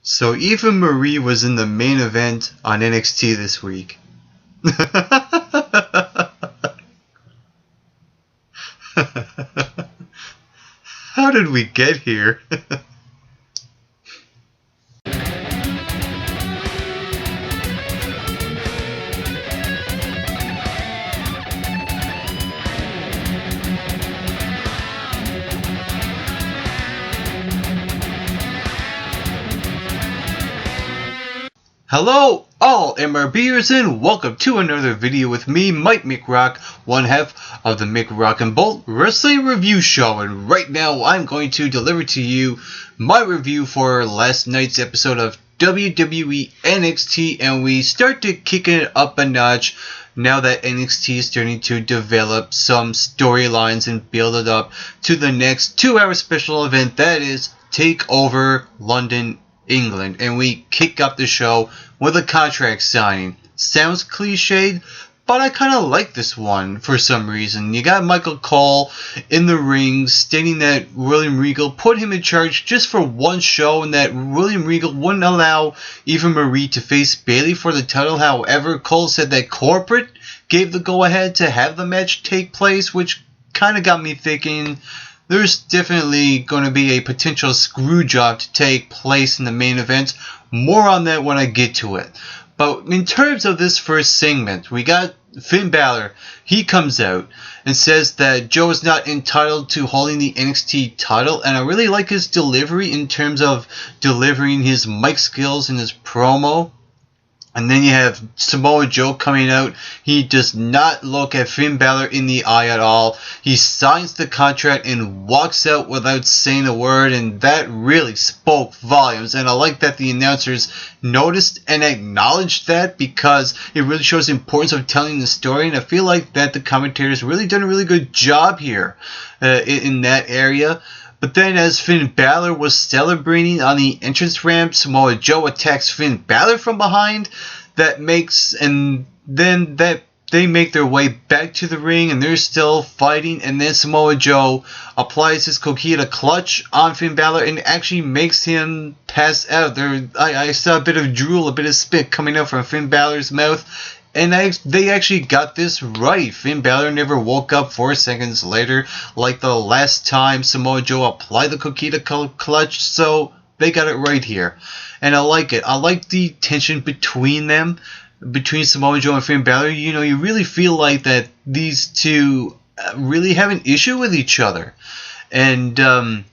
So Eva Marie was in the main event on NXT this week. How did we get here? Hello all MRBers and welcome to another video with me, Mike McRock, one half of the McRock and Bolt Wrestling Review Show, and right now I'm going to deliver to you my review for last night's episode of WWE NXT, and we start to kick it up a notch now that NXT is starting to develop some storylines and build it up to the next 2-hour special event, that is TakeOver London, England, and we kick up the show with a contract signing. Sounds cliched, but I kind of like this one for some reason. You got Michael Cole in the ring stating that William Regal put him in charge just for one show and that William Regal wouldn't allow Eva Marie to face Bayley for the title. However, Cole said that corporate gave the go-ahead to have the match take place, which kind of got me thinking there's definitely going to be a potential screw job to take place in the main event. More on that when I get to it. But in terms of this first segment, we got Finn Balor. He comes out and says that Joe is not entitled to holding the NXT title, and I really like his delivery in terms of delivering his mic skills and his promo. And then you have Samoa Joe coming out. He does not look at Finn Balor in the eye at all. He signs the contract and walks out without saying a word, and that really spoke volumes. And I like that the announcers noticed and acknowledged that, because it really shows the importance of telling the story. And I feel like that the commentators really done a really good job here in that area. But then as Finn Balor was celebrating on the entrance ramp, Samoa Joe attacks Finn Balor from behind. They make their way back to the ring and they're still fighting. And then Samoa Joe applies his Coquina clutch on Finn Balor and actually makes him pass out. I saw a bit of drool, a bit of spit coming out from Finn Balor's mouth. And they actually got this right. Finn Balor never woke up 4 seconds later like the last time Samoa Joe applied the Coquina clutch. So they got it right here. And I like it. I like the tension between them, between Samoa Joe and Finn Balor. You know, you really feel like that these two really have an issue with each other. And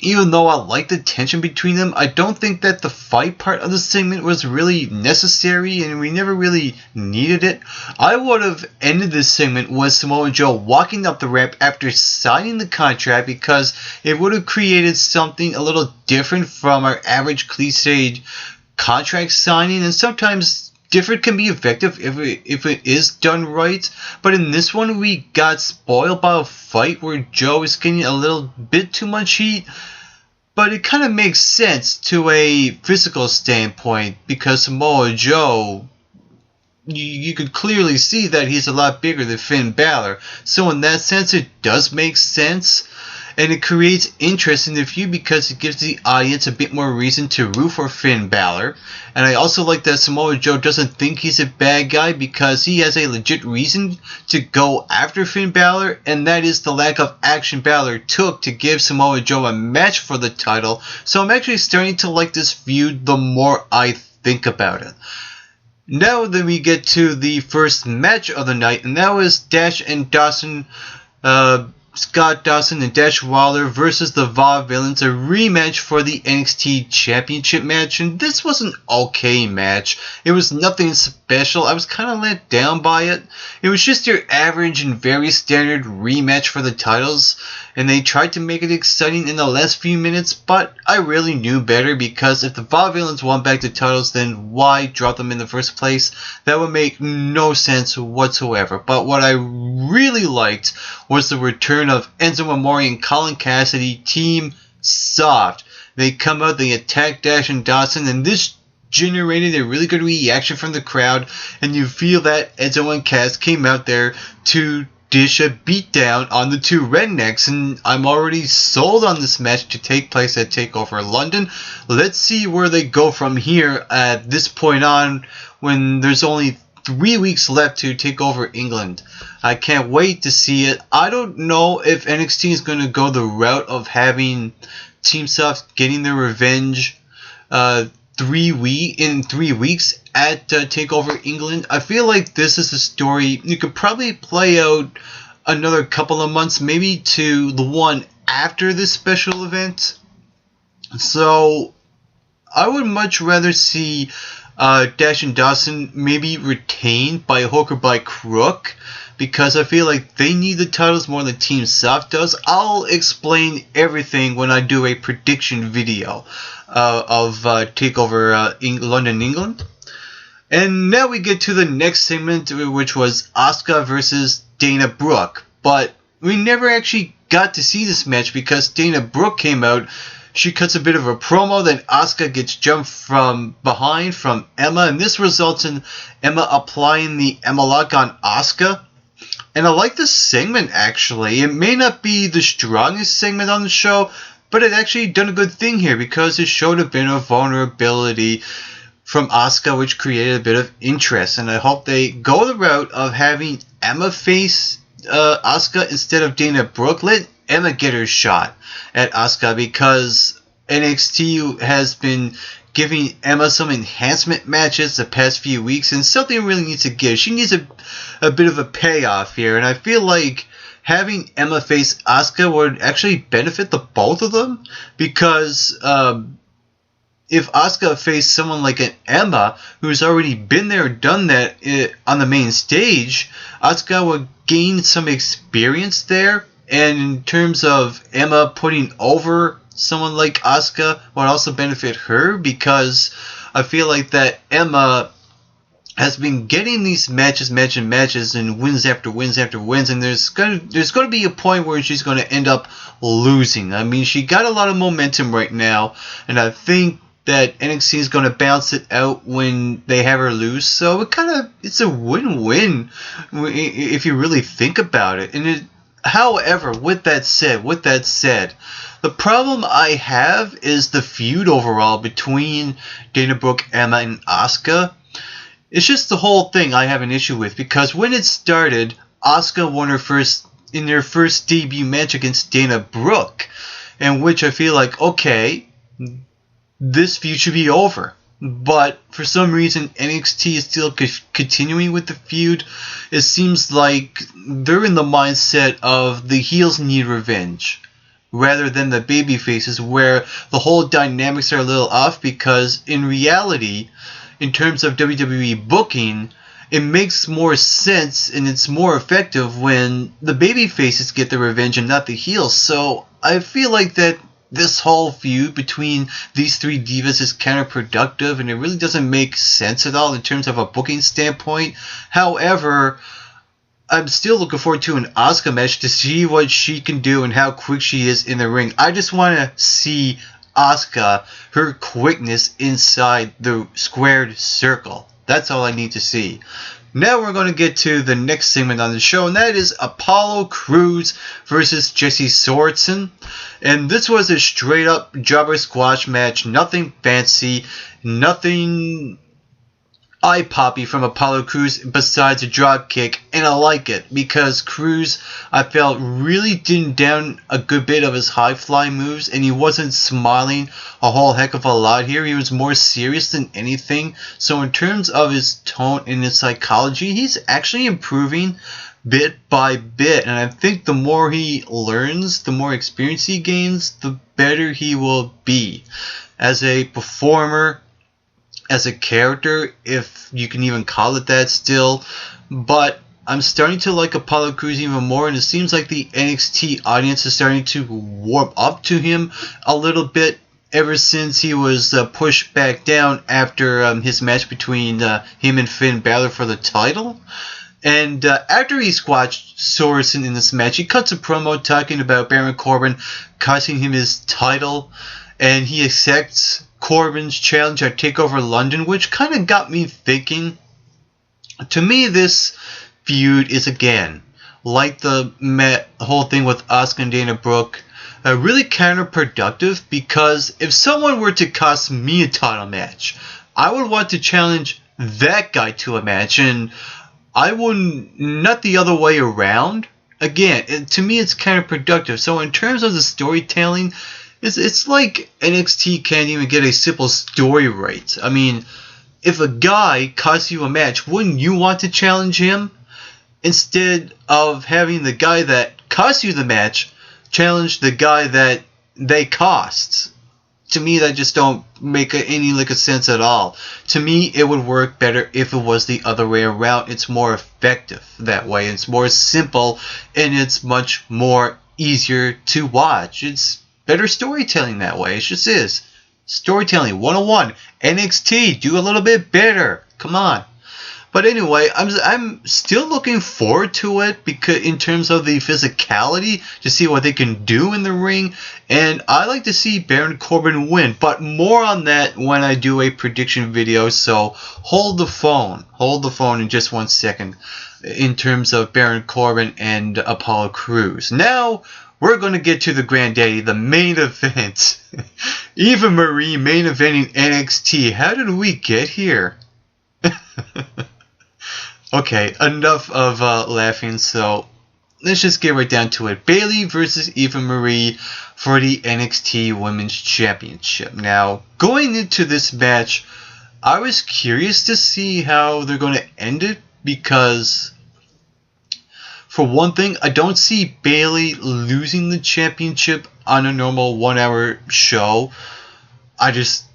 even though I like the tension between them, I don't think that the fight part of the segment was really necessary, and we never really needed it. I would have ended this segment with Samoa Joe walking up the ramp after signing the contract, because it would have created something a little different from our average cliched contract signing, and sometimes different can be effective if it is done right. But in this one, we got spoiled by a fight where Joe is getting a little bit too much heat. But it kind of makes sense to a physical standpoint, because Samoa Joe, you could clearly see that he's a lot bigger than Finn Balor. So in that sense, it does make sense. And it creates interest in the feud because it gives the audience a bit more reason to root for Finn Balor. And I also like that Samoa Joe doesn't think he's a bad guy, because he has a legit reason to go after Finn Balor, and that is the lack of action Balor took to give Samoa Joe a match for the title. So I'm actually starting to like this feud the more I think about it. Now then we get to the first match of the night, and that was Dash and Dawson, Scott Dawson and Dash Wilder versus the Vaudevillains, a rematch for the NXT Championship match. And this was an okay match. It was nothing special. I was kind of let down by it. It was just your average and very standard rematch for the titles. And they tried to make it exciting in the last few minutes, but I really knew better, because if the Vaudevillains won back the titles, then why drop them in the first place? That would make no sense whatsoever. But what I really liked was the return of Enzo Amore and Colin Cassidy, Team Soft. They come out, they attack Dash and Dawson, and this generated a really good reaction from the crowd, and you feel that Enzo and Cass came out there to dish a beatdown on the two rednecks, and I'm already sold on this match to take place at TakeOver London. Let's see where they go from here at this point on, when there's only 3 weeks left to take over England. I can't wait to see it. I don't know if NXT is going to go the route of having Team Soft getting their revenge 3 weeks at TakeOver England. I feel like this is a story you could probably play out another couple of months, maybe to the one after this special event. So I would much rather see Dash and Dawson maybe retained by hook or by crook, because I feel like they need the titles more than Team Soft does. I'll explain everything when I do a prediction video of TakeOver London, England. And now we get to the next segment, which was Asuka versus Dana Brooke. But we never actually got to see this match because Dana Brooke came out. She cuts a bit of a promo, then Asuka gets jumped from behind from Emma, and this results in Emma applying the Emma lock on Asuka. And I like this segment, actually. It may not be the strongest segment on the show, but it actually done a good thing here because it showed a bit of vulnerability from Asuka, which created a bit of interest. And I hope they go the route of having Emma face Asuka instead of Dana Brooke. Let Emma get her shot at Asuka, because NXT has been giving Emma some enhancement matches the past few weeks, and something really needs to give. She needs a bit of a payoff here, and I feel like having Emma face Asuka would actually benefit the both of them, because if Asuka faced someone like an Emma who's already been there and done that on the main stage, Asuka would gain some experience there. And in terms of Emma putting over someone like Asuka would also benefit her, because I feel like that Emma has been getting these matches and wins after wins after wins, and there's going to be a point where she's going to end up losing. I mean, she got a lot of momentum right now, and I think that NXT is going to balance it out when they have her lose. So it's a win-win if you really think about it. And however, with that said, the problem I have is the feud overall between Dana Brooke, Emma, and Asuka. It's just the whole thing I have an issue with, because when it started, Asuka won their first debut match against Dana Brooke, in which I feel like, okay, this feud should be over. But for some reason, NXT is still continuing with the feud. It seems like they're in the mindset of the heels need revenge, rather than the baby faces, where the whole dynamics are a little off, because in reality, in terms of WWE booking, it makes more sense and it's more effective when the baby faces get the revenge and not the heels. So I feel like that this whole feud between these three divas is counterproductive, and it really doesn't make sense at all in terms of a booking standpoint. However, I'm still looking forward to an Asuka match to see what she can do and how quick she is in the ring. I just want to see Asuka, her quickness inside the squared circle. That's all I need to see. Now we're going to get to the next segment on the show, and that is Apollo Crews versus Jesse Sorensen. And this was a straight up jobber squash match. Nothing fancy, nothing eye-poppy from Apollo Crews besides a drop kick, and I like it because Crews, I felt, really dimmed down a good bit of his high-fly moves, and he wasn't smiling a whole heck of a lot here. He was more serious than anything. So in terms of his tone and his psychology, he's actually improving bit by bit, and I think the more he learns, the more experience he gains, the better he will be as a performer, as a character, if you can even call it that still. But I'm starting to like Apollo Crews even more, and it seems like the NXT audience is starting to warm up to him a little bit ever since he was pushed back down after his match between him and Finn Balor for the title. And after he squashed Sorensen in this match, he cuts a promo talking about Baron Corbin costing him his title, and he accepts Corbin's challenge at TakeOver London, which kind of got me thinking. To me, this feud is, again, like the whole thing with Asuka and Dana Brooke. Really counterproductive, because if someone were to cost me a title match, I would want to challenge that guy to a match, and I wouldn't, not the other way around. Again, to me it's counterproductive. So in terms of the storytelling, it's like NXT can't even get a simple story right. I mean, if a guy costs you a match, wouldn't you want to challenge him? Instead of having the guy that cost you the match challenge the guy that they cost. To me, that just don't make any sense at all. To me, it would work better if it was the other way around. It's more effective that way. It's more simple, and it's much more easier to watch. It's better storytelling that way. It just is. Storytelling 101. NXT, do a little bit better. Come on. But anyway, I'm still looking forward to it, because in terms of the physicality, to see what they can do in the ring. And I like to see Baron Corbin win. But more on that when I do a prediction video. So hold the phone. Hold the phone in just 1 second. In terms of Baron Corbin and Apollo Crews. Now we're going to get to the granddaddy, the main event. Eva Marie main eventing NXT. How did we get here? Okay, enough of laughing, so let's just get right down to it. Bayley versus Eva Marie for the NXT Women's Championship. Now, going into this match, I was curious to see how they're going to end it, because for one thing, I don't see Bayley losing the championship on a normal 1 hour show. I just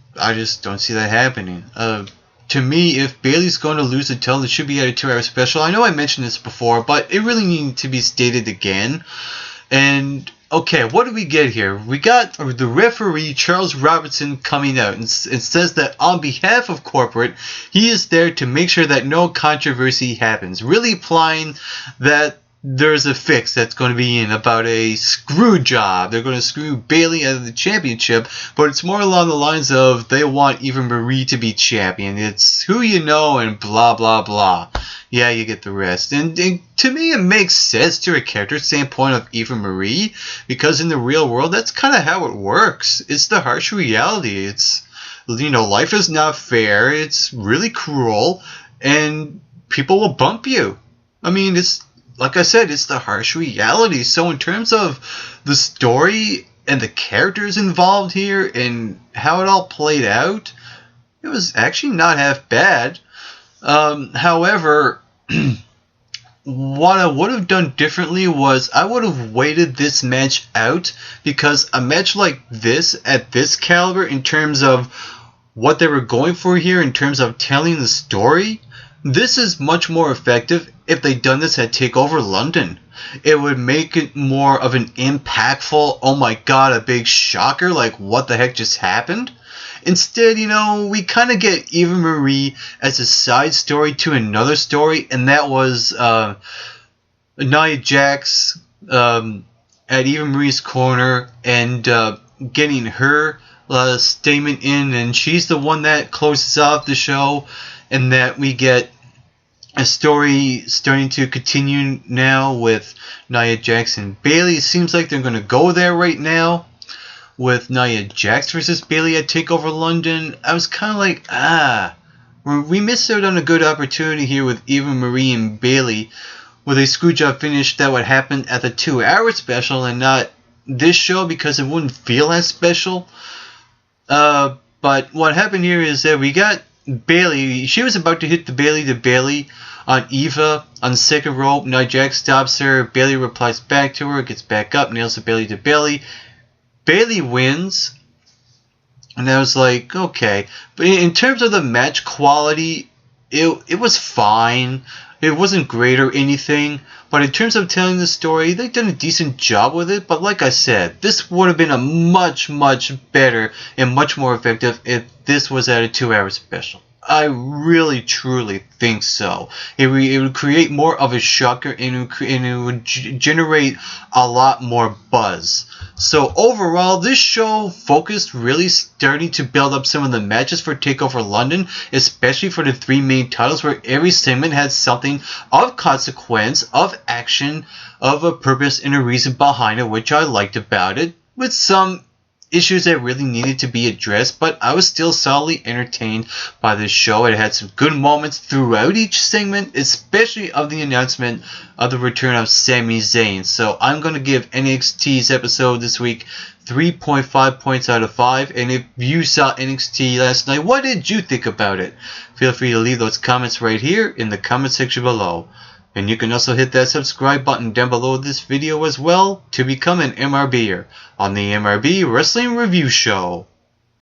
don't see that happening. To me, if Bayley's going to lose the title, it should be at a 2 hour special. I know I mentioned this before, but it really needed to be stated again. And, okay, what do we get here? We got the referee, Charles Robinson, coming out and says that on behalf of corporate, he is there to make sure that no controversy happens. Really implying that there's a fix that's going to be in about a screw job. They're going to screw Bayley out of the championship, but it's more along the lines of they want Eva Marie to be champion. It's who you know and blah, blah, blah. Yeah, you get the rest. And to me, it makes sense to a character standpoint of Eva Marie, because in the real world, that's kind of how it works. It's the harsh reality. It's, life is not fair. It's really cruel, and people will bump you. I mean, like I said, it's the harsh reality. So in terms of the story and the characters involved here and how it all played out, it was actually not half bad. However, what I would have done differently was I would have waited this match out, because a match like this, at this caliber, in terms of what they were going for here, in terms of telling the story, this is much more effective if they'd done this at TakeOver London. It would make it more of an impactful, oh my god, a big shocker, like what the heck just happened? Instead, we kind of get Eva Marie as a side story to another story, and that was Nia Jax at Eva Marie's corner and getting her statement in, and she's the one that closes off the show, and that we get a story starting to continue now with Nia Jax and Bayley. It seems like they're going to go there right now with Nia Jax versus Bayley at TakeOver London. I was kind of like, we missed out on a good opportunity here with Eva Marie and Bayley with a screwjob finish that would happen at the 2 hour special and not this show, because it wouldn't feel as special. But what happened here is that we got Bayley. She was about to hit the Bayley to Bayley on Eva on the second rope. Nia Jax stops her. Bayley replies back to her, gets back up, nails the Bayley to Bayley. Bayley wins, and I was like, okay. But in terms of the match quality, it was fine. It wasn't great or anything. But in terms of telling the story, they've done a decent job with it. But like I said, this would have been a much, much better and much more effective if this was at a 2 hour special. I really, truly think so. It would create more of a shocker, and it would generate a lot more buzz. So overall, this show focused really starting to build up some of the matches for TakeOver London, especially for the 3 main titles, where every segment had something of consequence, of action, of a purpose and a reason behind it, which I liked about it, with some issues that really needed to be addressed, but I was still solidly entertained by this show. It had some good moments throughout each segment, especially of the announcement of the return of Sami Zayn. So I'm going to give NXT's episode this week 3.5 points out of 5. And if you saw NXT last night, what did you think about it? Feel free to leave those comments right here in the comment section below. And you can also hit that subscribe button down below this video as well to become an MRBer on the MRB Wrestling Review Show.